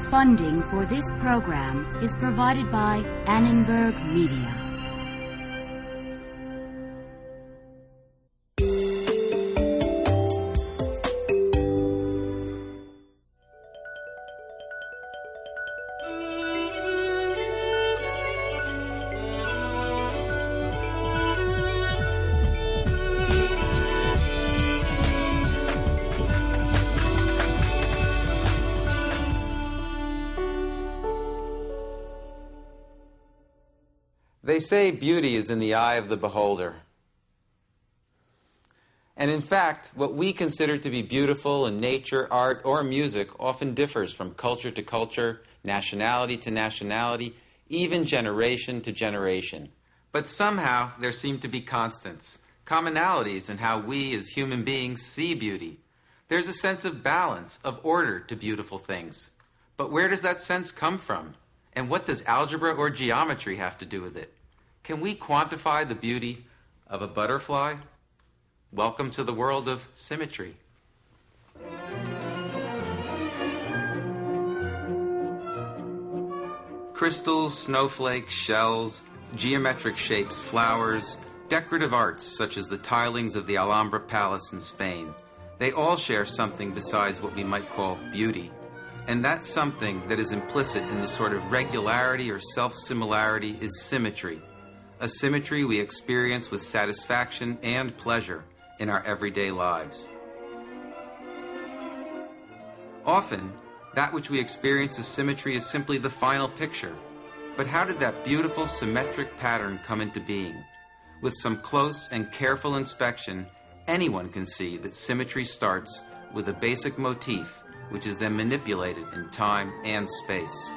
Funding for this program is provided by Annenberg Media. They say beauty is in the eye of the beholder. And in fact, what we consider to be beautiful in nature, art, or music often differs from culture to culture, nationality to nationality, even generation to generation. But somehow there seem to be constants, commonalities in how we as human beings see beauty. There's a sense of balance, of order to beautiful things. But where does that sense come from? And what does algebra or geometry have to do with it? Can we quantify the beauty of a butterfly? Welcome to the world of symmetry. Crystals, snowflakes, shells, geometric shapes, flowers, decorative arts such as the tilings of the Alhambra Palace in Spain. They all share something besides what we might call beauty. And that something that is implicit in the sort of regularity or self-similarity is symmetry. A symmetry we experience with satisfaction and pleasure in our everyday lives. Often, that which we experience as symmetry is simply the final picture. But how did that beautiful symmetric pattern come into being? With some close and careful inspection, anyone can see that symmetry starts with a basic motif which is then manipulated in time and space.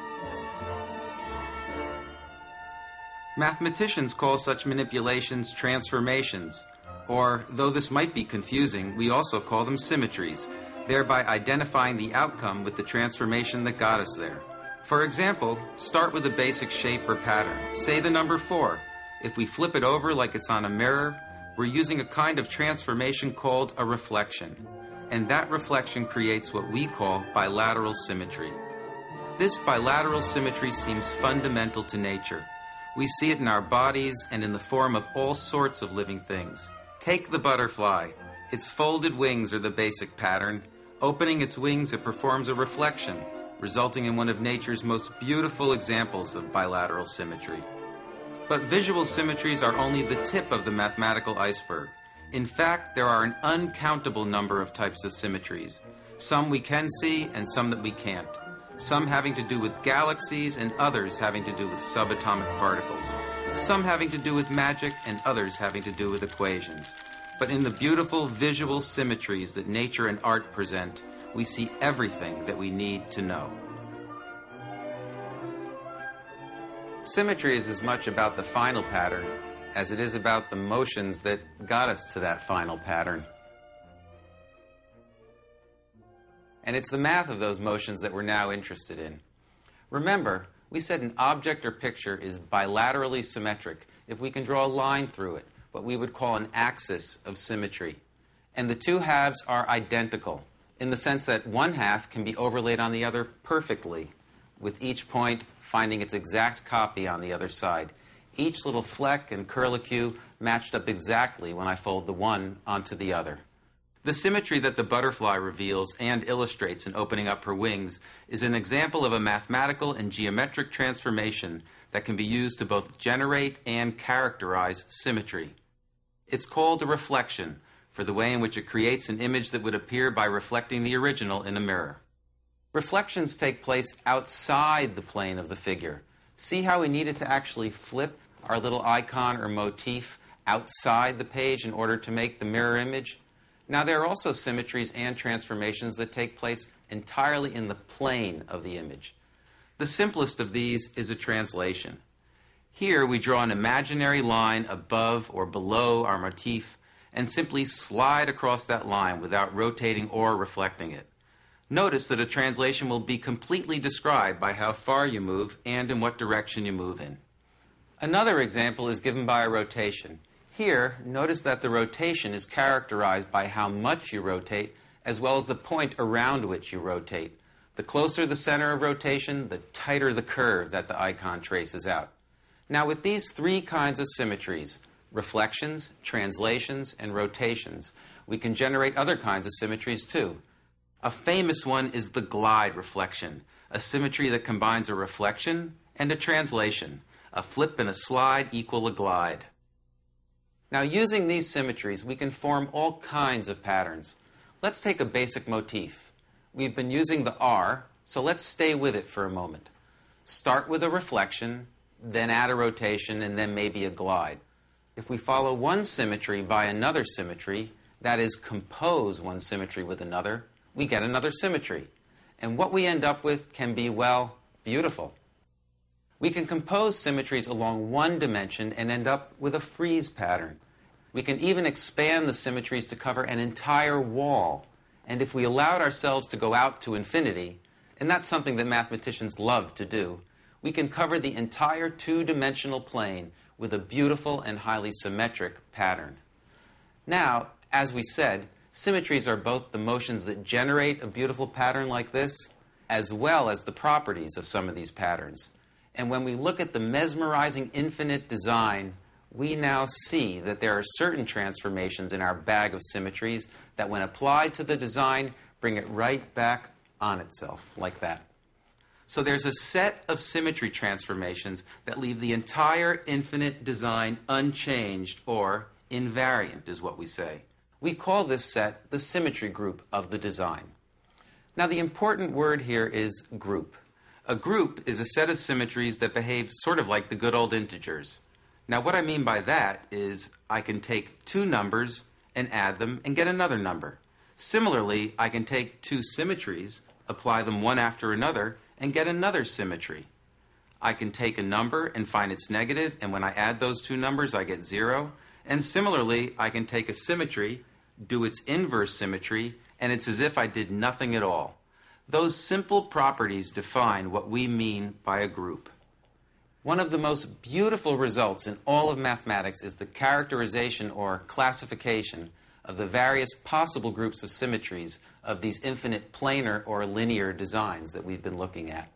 Mathematicians call such manipulations transformations, or, though this might be confusing, we also call them symmetries, thereby identifying the outcome with the transformation that got us there. For example, start with a basic shape or pattern, say the number 4. If we flip it over like it's on a mirror, we're using a kind of transformation called a reflection. And that reflection creates what we call bilateral symmetry. This bilateral symmetry seems fundamental to nature. We see it in our bodies and in the form of all sorts of living things. Take the butterfly. Its folded wings are the basic pattern. Opening its wings, it performs a reflection, resulting in one of nature's most beautiful examples of bilateral symmetry. But visual symmetries are only the tip of the mathematical iceberg. In fact, there are an uncountable number of types of symmetries, some we can see and some that we can't, some having to do with galaxies and others having to do with subatomic particles, some having to do with magic and others having to do with equations. But in the beautiful visual symmetries that nature and art present, we see everything that we need to know. Symmetry is as much about the final pattern as it is about the motions that got us to that final pattern. And it's the math of those motions that we're now interested in. Remember, we said an object or picture is bilaterally symmetric if we can draw a line through it, what we would call an axis of symmetry. And the two halves are identical, in the sense that one half can be overlaid on the other perfectly, with each point finding its exact copy on the other side. Each little fleck and curlicue matched up exactly when I fold the one onto the other. The symmetry that the butterfly reveals and illustrates in opening up her wings is an example of a mathematical and geometric transformation that can be used to both generate and characterize symmetry. It's called a reflection for the way in which it creates an image that would appear by reflecting the original in a mirror. Reflections take place outside the plane of the figure. See how we needed to actually flip our little icon or motif outside the page in order to make the mirror image? Now, there are also symmetries and transformations that take place entirely in the plane of the image. The simplest of these is a translation. Here, we draw an imaginary line above or below our motif and simply slide across that line without rotating or reflecting it. Notice that a translation will be completely described by how far you move and in what direction you move in. Another example is given by a rotation. Here, notice that the rotation is characterized by how much you rotate, as well as the point around which you rotate. The closer the center of rotation, the tighter the curve that the icon traces out. Now, with these three kinds of symmetries, reflections, translations, and rotations, we can generate other kinds of symmetries too. A famous one is the glide reflection, a symmetry that combines a reflection and a translation. A flip and a slide equal a glide. Now, using these symmetries, we can form all kinds of patterns. Let's take a basic motif. We've been using the R, so let's stay with it for a moment. Start with a reflection, then add a rotation, and then maybe a glide. If we follow one symmetry by another symmetry, that is, compose one symmetry with another, we get another symmetry. And what we end up with can be, well, beautiful. We can compose symmetries along one dimension and end up with a frieze pattern. We can even expand the symmetries to cover an entire wall. And if we allowed ourselves to go out to infinity, and that's something that mathematicians love to do, we can cover the entire two-dimensional plane with a beautiful and highly symmetric pattern. Now, as we said, symmetries are both the motions that generate a beautiful pattern like this, as well as the properties of some of these patterns. And when we look at the mesmerizing infinite design, we now see that there are certain transformations in our bag of symmetries that, when applied to the design, bring it right back on itself, like that. So there's a set of symmetry transformations that leave the entire infinite design unchanged, or invariant is what we say. We call this set the symmetry group of the design. Now, the important word here is group. A group is a set of symmetries that behave sort of like the good old integers. Now, what I mean by that is I can take two numbers and add them and get another number. Similarly, I can take two symmetries, apply them one after another, and get another symmetry. I can take a number and find its negative, and when I add those two numbers, I get 0. And similarly, I can take a symmetry, do its inverse symmetry, and it's as if I did nothing at all. Those simple properties define what we mean by a group. One of the most beautiful results in all of mathematics is the characterization or classification of the various possible groups of symmetries of these infinite planar or linear designs that we've been looking at.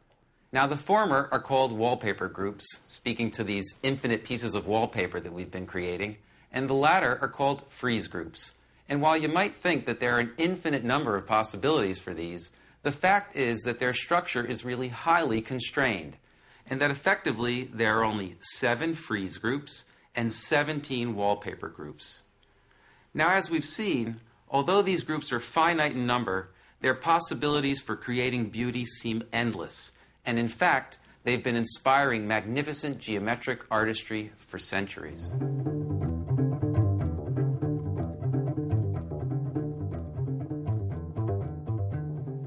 Now, the former are called wallpaper groups, speaking to these infinite pieces of wallpaper that we've been creating, and the latter are called frieze groups. And while you might think that there are an infinite number of possibilities for these, the fact is that their structure is really highly constrained, and that effectively there are only 7 frieze groups and 17 wallpaper groups. Now, as we've seen, although these groups are finite in number, their possibilities for creating beauty seem endless, and in fact, they've been inspiring magnificent geometric artistry for centuries.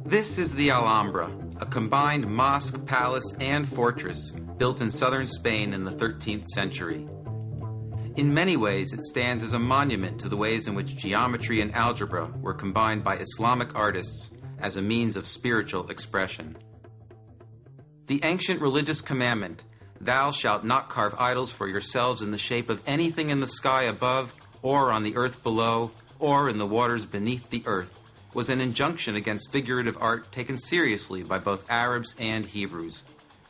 This is the Alhambra, a combined mosque, palace, and fortress built in southern Spain in the 13th century. In many ways, it stands as a monument to the ways in which geometry and algebra were combined by Islamic artists as a means of spiritual expression. The ancient religious commandment, "Thou shalt not carve idols for yourselves in the shape of anything in the sky above, or on the earth below, or in the waters beneath the earth," was an injunction against figurative art taken seriously by both Arabs and Hebrews.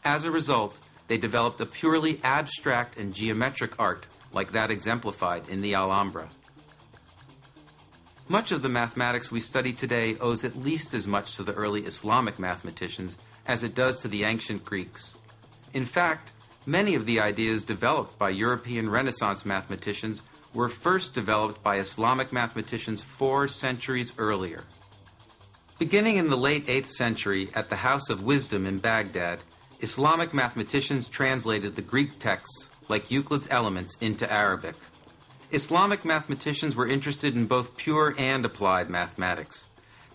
As a result, they developed a purely abstract and geometric art, like that exemplified in the Alhambra. Much of the mathematics we study today owes at least as much to the early Islamic mathematicians as it does to the ancient Greeks. In fact, many of the ideas developed by European Renaissance mathematicians were first developed by Islamic mathematicians 4 centuries earlier. Beginning in the late 8th century at the House of Wisdom in Baghdad, Islamic mathematicians translated the Greek texts, like Euclid's Elements, into Arabic. Islamic mathematicians were interested in both pure and applied mathematics.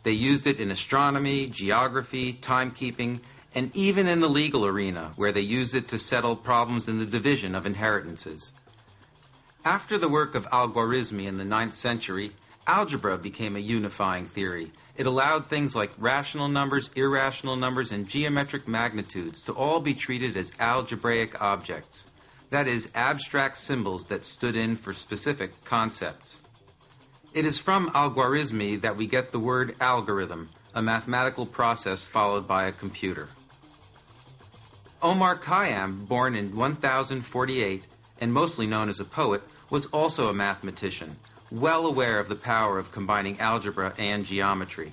They used it in astronomy, geography, timekeeping, and even in the legal arena, where they used it to settle problems in the division of inheritances. After the work of Al-Khwarizmi in the 9th century, algebra became a unifying theory. It allowed things like rational numbers, irrational numbers, and geometric magnitudes to all be treated as algebraic objects. That is, abstract symbols that stood in for specific concepts. It is from Al-Khwarizmi that we get the word algorithm, a mathematical process followed by a computer. Omar Khayyam, born in 1048 and mostly known as a poet, was also a mathematician, well aware of the power of combining algebra and geometry.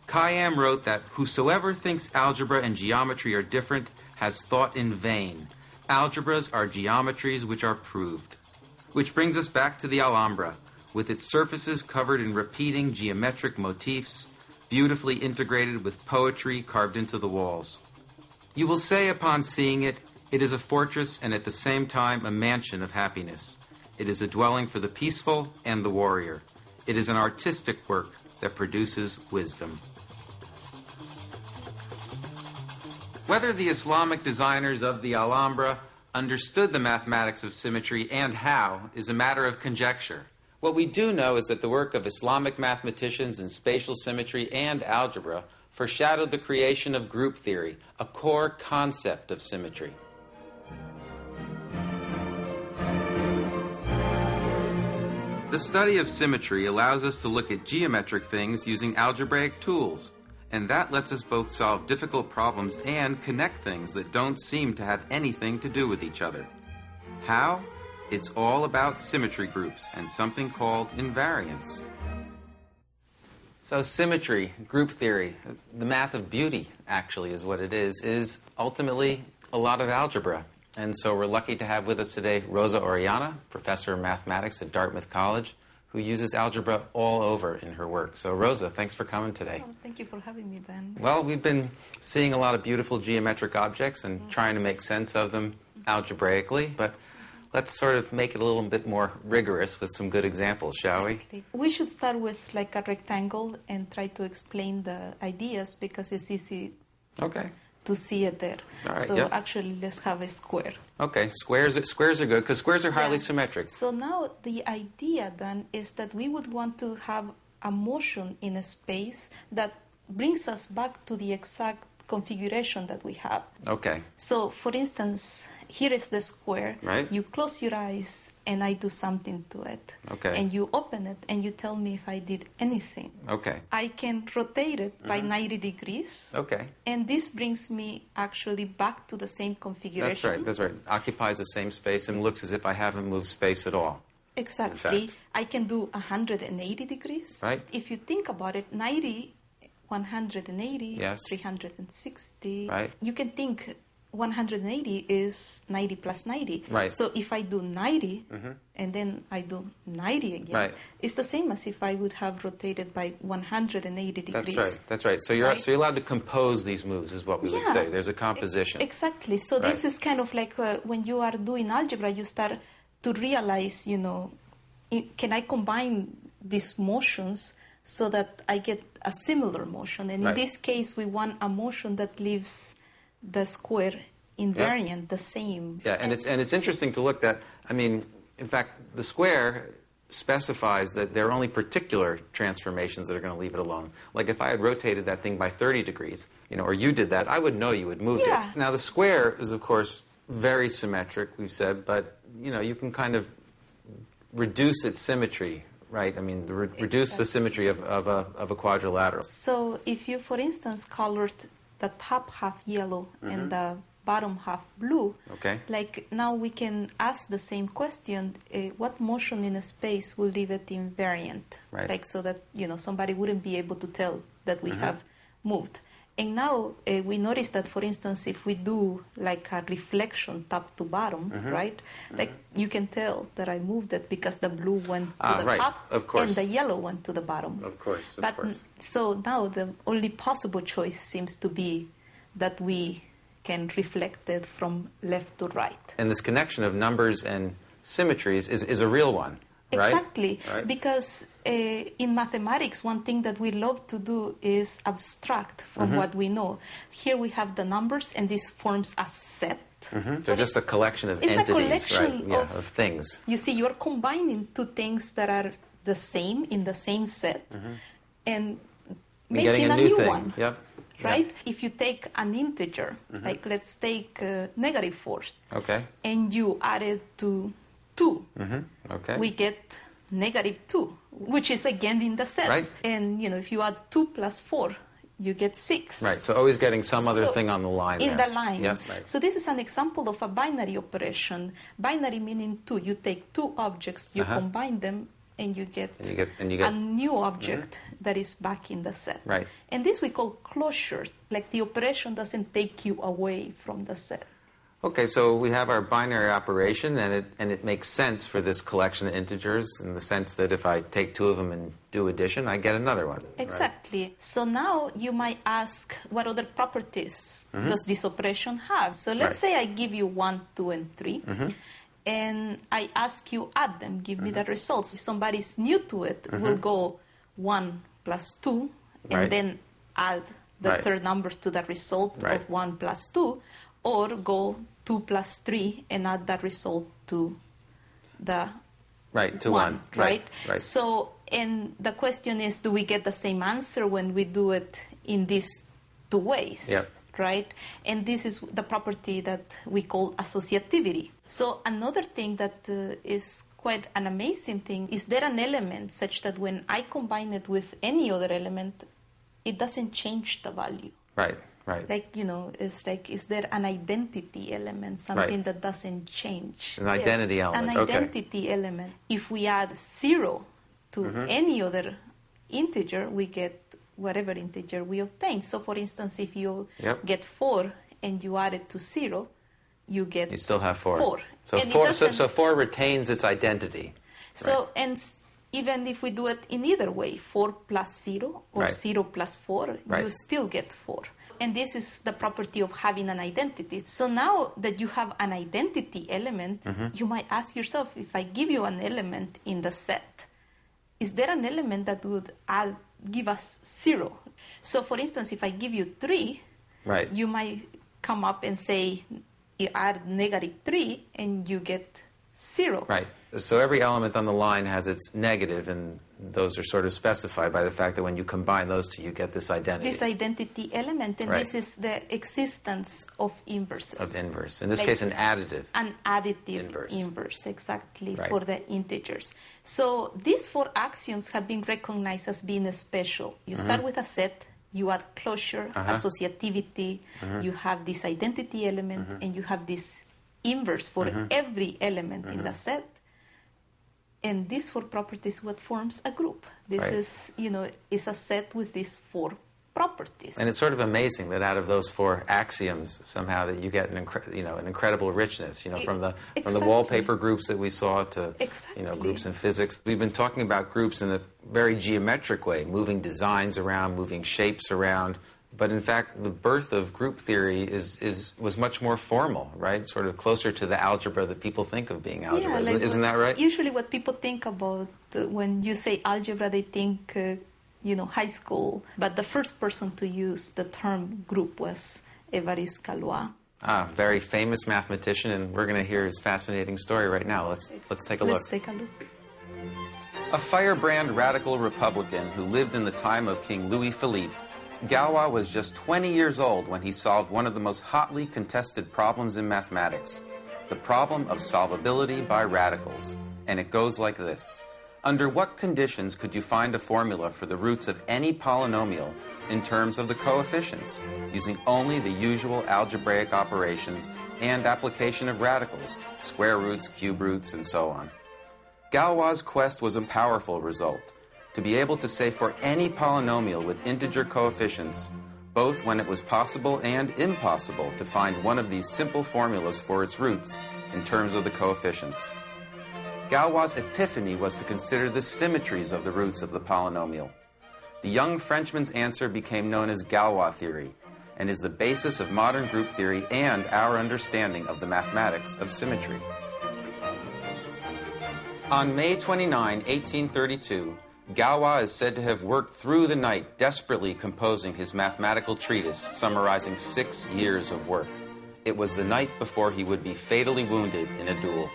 Khayyam wrote that whosoever thinks algebra and geometry are different has thought in vain. Algebras are geometries which are proved. Which brings us back to the Alhambra, with its surfaces covered in repeating geometric motifs, beautifully integrated with poetry carved into the walls. You will say upon seeing it, it is a fortress and at the same time a mansion of happiness. It is a dwelling for the peaceful and the warrior. It is an artistic work that produces wisdom. Whether the Islamic designers of the Alhambra understood the mathematics of symmetry and how is a matter of conjecture. What we do know is that the work of Islamic mathematicians in spatial symmetry and algebra foreshadowed the creation of group theory, a core concept of symmetry. The study of symmetry allows us to look at geometric things using algebraic tools, and that lets us both solve difficult problems and connect things that don't seem to have anything to do with each other. How? It's all about symmetry groups and something called invariance. So symmetry, group theory, the math of beauty actually is what it is ultimately a lot of algebra. And so we're lucky to have with us today Rosa Orellana, professor of mathematics at Dartmouth College, who uses algebra all over in her work. So Rosa, thanks for coming today. Oh, thank you for having me, Dan. Well, we've been seeing a lot of beautiful geometric objects and trying to make sense of them algebraically, but let's sort of make it a little bit more rigorous with some good examples, shall Exactly. We should start with like a rectangle and try to explain the ideas because it's easy to see it there. All right, so actually, let's have a square. Okay, squares are good because squares are highly symmetric. So now the idea then is that we would want to have a motion in a space that brings us back to the exact configuration that we have. Okay. So, for instance, here is the square. Right. You close your eyes and I do something to it. Okay. And you open it and you tell me if I did anything. Okay. I can rotate it by 90 degrees. Okay. And this brings me actually back to the same configuration. That's right. Occupies the same space and looks as if I haven't moved space at all. Exactly. I can do 180 degrees. Right. If you think about it, 90, 180, Yes. 360. Right. You can think 180 is 90 plus 90. Right. So if I do 90 and then I do 90 again, Right. it's the same as if I would have rotated by 180 degrees. That's right. So you're allowed to compose these moves, is what we would say. There's a composition. Exactly. So this is kind of like when you are doing algebra, you start to realize, can I combine these motions so that I get a similar motion? And in this case, we want a motion that leaves the square invariant, the same. Yeah, and it's interesting to look at. I mean, in fact, the square specifies that there are only particular transformations that are going to leave it alone. Like if I had rotated that thing by 30 degrees, or you did that, I would know you had moved it. Now, the square is, of course, very symmetric, we've said, but, you can kind of reduce its symmetry, right? I mean, reduce the symmetry of a quadrilateral. So if you, for instance, colored the top half yellow and the bottom half blue, like now we can ask the same question, what motion in a space will leave it invariant? Right. Like so that, somebody wouldn't be able to tell that we have moved. And now we notice that, for instance, if we do like a reflection top to bottom, right? Like you can tell that I moved it because the blue went to the top and the yellow went to the bottom. Of course. So now the only possible choice seems to be that we can reflect it from left to right. And this connection of numbers and symmetries is a real one. Exactly, right? Because in mathematics, one thing that we love to do is abstract from what we know. Here we have the numbers, and this forms a set. They're just a collection of entities, a collection of things. You see, you're combining two things that are the same in the same set, and making a new one. Yep. Right? If you take an integer, like let's take -4, and you add it to 2, we get -2, which is again in the set. Right. And if you add 2 plus 4, you get 6. Right, so always getting some other So, thing on the line in there. the lines. Yep, right. So this is an example of a binary operation. Binary meaning 2. You take 2 objects, you combine them, and you get, and you get a new object that is back in the set. Right. And this we call closure. Like the operation doesn't take you away from the set. Okay, so we have our binary operation, and it makes sense for this collection of integers in the sense that if I take 2 of them and do addition, I get another one. Exactly. Right? So now you might ask, what other properties does this operation have? So let's say I give you 1, 2, and 3, and I ask you add them, give me the results. If somebody's new to it, we'll go 1 plus 2, and then add the third number to the result of 1 plus 2, or go 2 plus 3 and add that result to the to 1. Right? Right. So, and the question is, do we get the same answer when we do it in these 2 ways? Yep. Right? And this is the property that we call associativity. So another thing that is quite an amazing thing is there an element such that when I combine it with any other element, it doesn't change the value. Right. Right. Like, it's like, is there an identity element, something that doesn't change? An identity element. An identity element. If we add 0 to any other integer, we get whatever integer we obtain. So, for instance, if you get 4 and you add it to 0, you still have 4. 4. So 4 retains its identity. So, and even if we do it in either way, 4 plus 0 or 0 plus 4, you still get 4. And this is the property of having an identity. So now that you have an identity element, you might ask yourself, if I give you an element in the set, is there an element that would give us 0? So for instance, if I give you 3, you might come up and say, you add negative 3 and you get 0. Right. So every element on the line has its negative, and those are sort of specified by the fact that when you combine those two, you get this identity. This identity element, and this is the existence of inverses. Of inverse. In this case, an additive. An additive inverse, exactly, for the integers. So these 4 axioms have been recognized as being special. You start with a set, you add closure, associativity, you have this identity element, and you have this inverse for every element in the set. And these 4 properties what forms a group. This is, is a set with these 4 properties. And it's sort of amazing that out of those 4 axioms, somehow that you get an incredible richness. From the wallpaper groups that we saw to groups in physics. We've been talking about groups in a very geometric way, moving designs around, moving shapes around. But in fact, the birth of group theory was much more formal, right? Sort of closer to the algebra that people think of being algebra. Isn't that right? Usually what people think about when you say algebra, they think, high school. But the first person to use the term group was Évariste Galois. Very famous mathematician, and we're going to hear his fascinating story right now. Let's take a look. Let's take a look. A firebrand radical Republican who lived in the time of King Louis Philippe, Galois was just 20 years old when he solved one of the most hotly contested problems in mathematics, the problem of solvability by radicals. And it goes like this. Under what conditions could you find a formula for the roots of any polynomial in terms of the coefficients, using only the usual algebraic operations and application of radicals, square roots, cube roots, and so on? Galois' quest was a powerful result. To be able to say for any polynomial with integer coefficients, both when it was possible and impossible to find one of these simple formulas for its roots in terms of the coefficients. Galois' epiphany was to consider the symmetries of the roots of the polynomial. The young Frenchman's answer became known as Galois theory, and is the basis of modern group theory and our understanding of the mathematics of symmetry. On May 29, 1832, Galois is said to have worked through the night desperately composing his mathematical treatise summarizing 6 years of work. It was the night before he would be fatally wounded in a duel.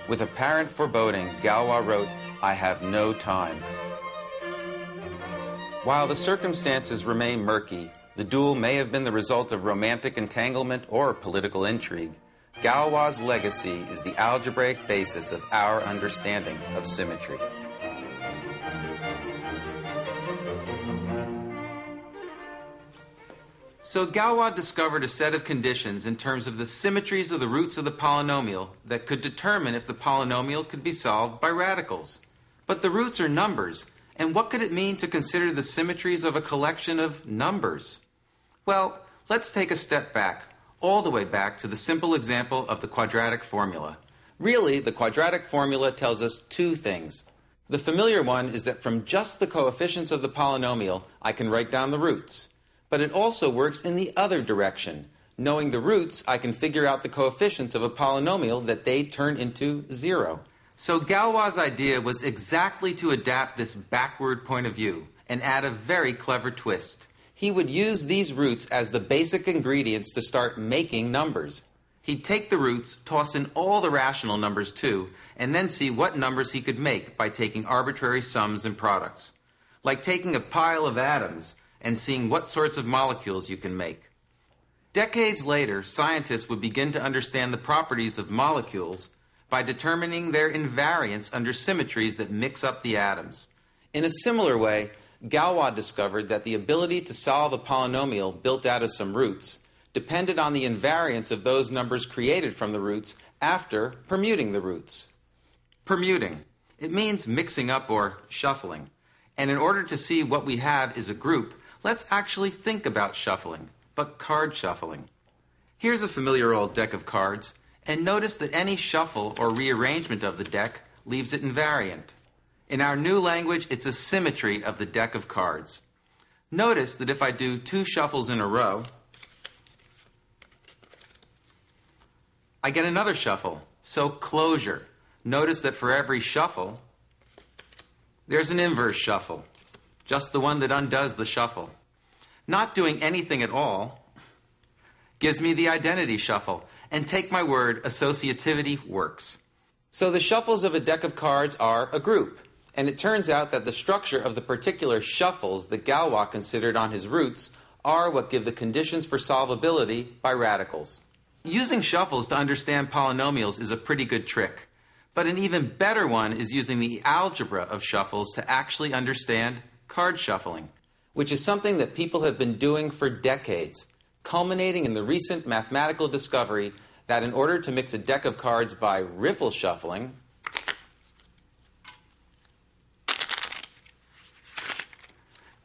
With apparent foreboding, Galois wrote, "I have no time." While the circumstances remain murky, the duel may have been the result of romantic entanglement or political intrigue. Galois' legacy is the algebraic basis of our understanding of symmetry. So Galois discovered a set of conditions in terms of the symmetries of the roots of the polynomial that could determine if the polynomial could be solved by radicals. But the roots are numbers, and what could it mean to consider the symmetries of a collection of numbers? Well, let's take a step back, all the way back to the simple example of the quadratic formula. Really, the quadratic formula tells us two things. The familiar one is that from just the coefficients of the polynomial, I can write down the roots. But it also works in the other direction. Knowing the roots, I can figure out the coefficients of a polynomial that they turn into 0. So Galois' idea was exactly to adapt this backward point of view and add a very clever twist. He would use these roots as the basic ingredients to start making numbers. He'd take the roots, toss in all the rational numbers too, and then see what numbers he could make by taking arbitrary sums and products. Like taking a pile of atoms and seeing what sorts of molecules you can make. Decades later, scientists would begin to understand the properties of molecules by determining their invariance under symmetries that mix up the atoms. In a similar way, Galois discovered that the ability to solve a polynomial built out of some roots depended on the invariance of those numbers created from the roots after permuting the roots. Permuting. It means mixing up or shuffling. And in order to see what we have is a group, let's actually think about shuffling, but card shuffling. Here's a familiar old deck of cards, and notice that any shuffle or rearrangement of the deck leaves it invariant. In our new language, it's a symmetry of the deck of cards. Notice that if I do 2 shuffles in a row, I get another shuffle, so closure. Notice that for every shuffle, there's an inverse shuffle, just the one that undoes the shuffle. Not doing anything at all gives me the identity shuffle, and take my word, associativity works. So the shuffles of a deck of cards are a group, and it turns out that the structure of the particular shuffles that Galois considered on his roots are what give the conditions for solvability by radicals. Using shuffles to understand polynomials is a pretty good trick, but an even better one is using the algebra of shuffles to actually understand card shuffling, which is something that people have been doing for decades, culminating in the recent mathematical discovery that in order to mix a deck of cards by riffle shuffling,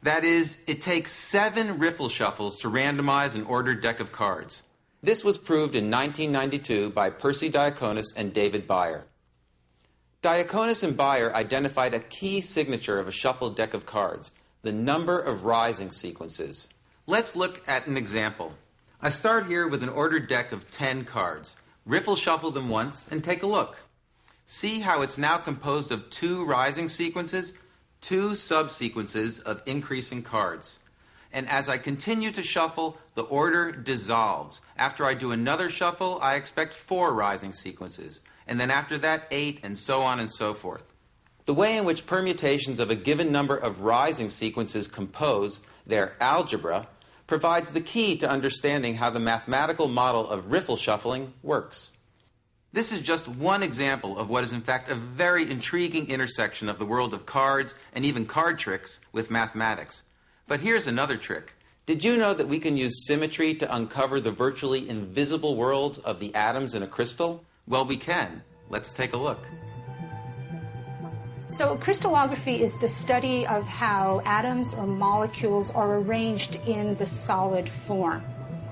that is, it takes 7 riffle shuffles to randomize an ordered deck of cards. This was proved in 1992 by Percy Diaconis and David Beyer. Diaconis and Beyer identified a key signature of a shuffled deck of cards, the number of rising sequences. Let's look at an example. I start here with an ordered deck of 10 cards. Riffle shuffle them once and take a look. See how it's now composed of 2 rising sequences, 2 subsequences of increasing cards. And as I continue to shuffle, the order dissolves. After I do another shuffle, I expect 4 rising sequences. And then after that, 8, and so on and so forth. The way in which permutations of a given number of rising sequences compose their algebra provides the key to understanding how the mathematical model of riffle shuffling works. This is just one example of what is in fact a very intriguing intersection of the world of cards and even card tricks with mathematics. But here's another trick. Did you know that we can use symmetry to uncover the virtually invisible worlds of the atoms in a crystal? Well, we can. Let's take a look. So crystallography is the study of how atoms or molecules are arranged in the solid form.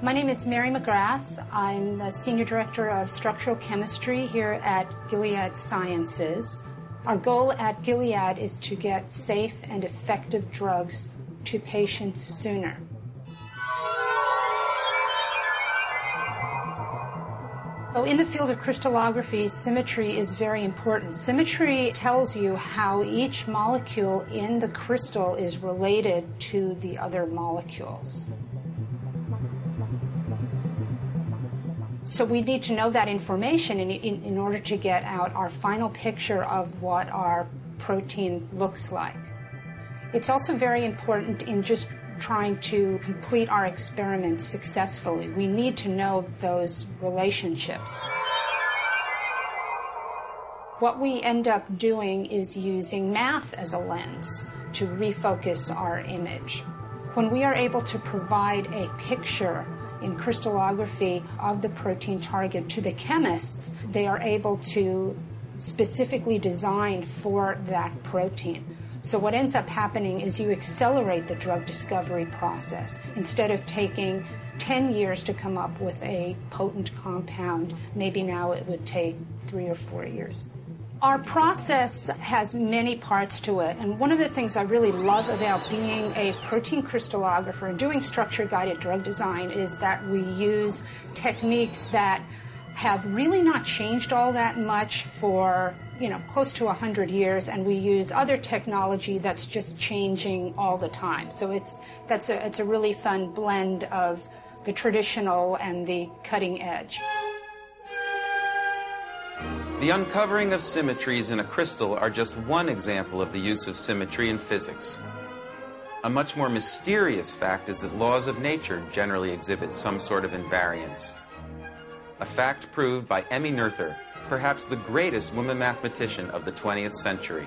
My name is Mary McGrath. I'm the Senior Director of Structural Chemistry here at Gilead Sciences. Our goal at Gilead is to get safe and effective drugs to patients sooner. So in the field of crystallography, symmetry is very important. Symmetry tells you how each molecule in the crystal is related to the other molecules. So we need to know that information in order to get out our final picture of what our protein looks like. It's also very important in just trying to complete our experiments successfully. We need to know those relationships. What we end up doing is using math as a lens to refocus our image. When we are able to provide a picture in crystallography of the protein target to the chemists, they are able to specifically design for that protein. So what ends up happening is you accelerate the drug discovery process. Instead of taking 10 years to come up with a potent compound, maybe now it would take 3 or 4 years. Our process has many parts to it, and one of the things I really love about being a protein crystallographer and doing structure-guided drug design is that we use techniques that have really not changed all that much for, close to 100 years, and we use other technology that's just changing all the time. So it's a really fun blend of the traditional and the cutting edge. The uncovering of symmetries in a crystal are just one example of the use of symmetry in physics. A much more mysterious fact is that laws of nature generally exhibit some sort of invariance. A fact proved by Emmy Noether, perhaps the greatest woman mathematician of the 20th century.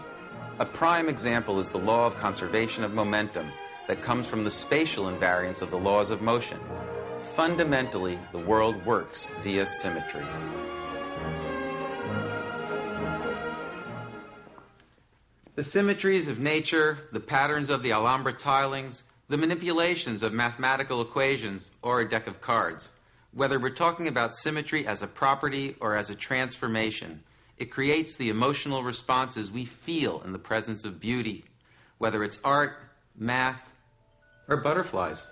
A prime example is the law of conservation of momentum that comes from the spatial invariance of the laws of motion. Fundamentally, the world works via symmetry. The symmetries of nature, the patterns of the Alhambra tilings, the manipulations of mathematical equations or a deck of cards. Whether we're talking about symmetry as a property or as a transformation, it creates the emotional responses we feel in the presence of beauty, whether it's art, math, or butterflies.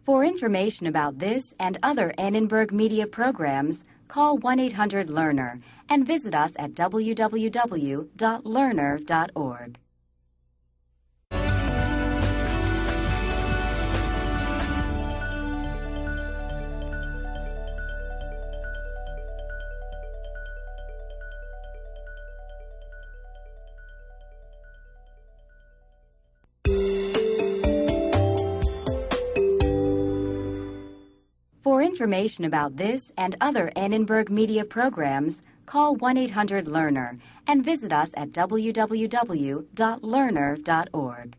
For information about this and other Annenberg Media programs, call 1-800-LEARNER and visit us at www.learner.org. For information about this and other Annenberg Media programs, call 1-800-LEARNER and visit us at www.learner.org.